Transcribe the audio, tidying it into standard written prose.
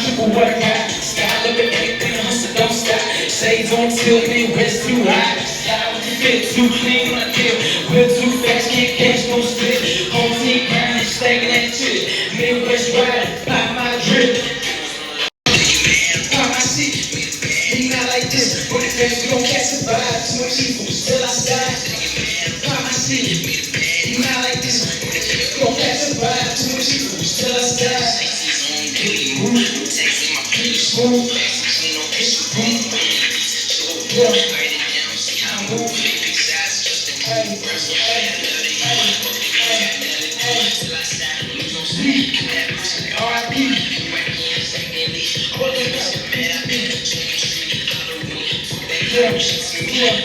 triple what I got. Style up at everything, hustle, don't stop. Shades on tilt, Midwest too hot. Style with the fit, too clean when I kill. Whip too fast, can't catch no split. Home team grinding, stacking that shit. Midwest riding, pop my drip. Pop my shit. He not like this, but if you gon' catch a vibe, too much evil, still outside. Pop my shit. He not like this, but if you gon' catch a vibe, too much evil, still outside. Texting my police, move. No issue, boom. Yeah. Write it down, see how I move. Big size, just a move. Brush your head, love it. Till I stop, lose no sleep. That person, R.I.P. Right here, secondly. All the person, man, I've been checking street. Follow me. That girl, she's me.